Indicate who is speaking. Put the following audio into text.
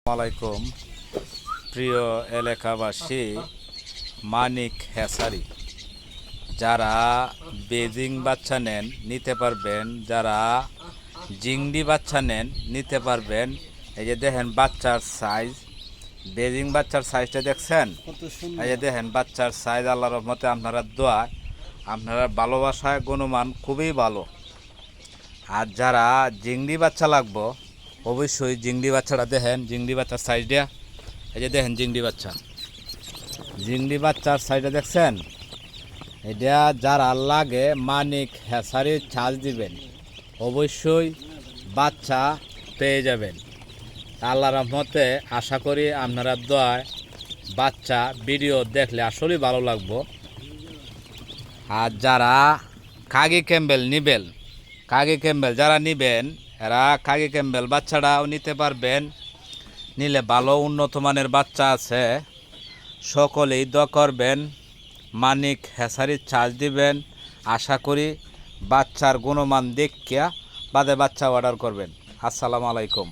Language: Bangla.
Speaker 1: আলাইকুম প্রিয় এলাকাবাসী, মানিক হ্যাচারি যারা বেজিং বাচ্চা নেন নিতে পারবেন, যারা জিংডি বাচ্চা নেন নিতে পারবেন। এই যে দেখেন বাচ্চার সাইজ, বেজিং বাচ্চার সাইজটা দেখছেন? এই যে দেখেন বাচ্চার সাইজ, আল্লাহর রহমতে আপনারা দোয়া, আপনারা ভালোবাসায় গুণমান খুবই ভালো। আর যারা জিংডি বাচ্চা লাগবো অবশ্যই জিংডি বাচ্চাটা দেখেন, জিংডি বাচ্চার সাইজটা এই যে দেখেন, জিংডি বাচ্চার সাইজটা দেখছেন? এটা যারা লাগে মানিক হ্যাচারির চার্জ দিবেন, অবশ্যই বাচ্চা পেয়ে যাবেন। আল্লাহর রহমতে আশা করি আপনারা দোয়ায় বাচ্চা ভিডিও দেখলে আসলেই ভালো লাগবো। আর যারা কাগি ক্যাম্বেল যারা নিবেন, এরা কাগি ক্যাম্বেল বাচ্চাটাও নিতে পারবেন। নিলে ভালো উন্নত মানের বাচ্চা আছে, সকলেই দোয়া করবেন, মানিক হ্যাচারির চার্জ দিবেন। আশা করি বাচ্চার গুণমান দেখিয়া বাদে বাচ্চা অর্ডার করবেন। আসসালামু আলাইকুম।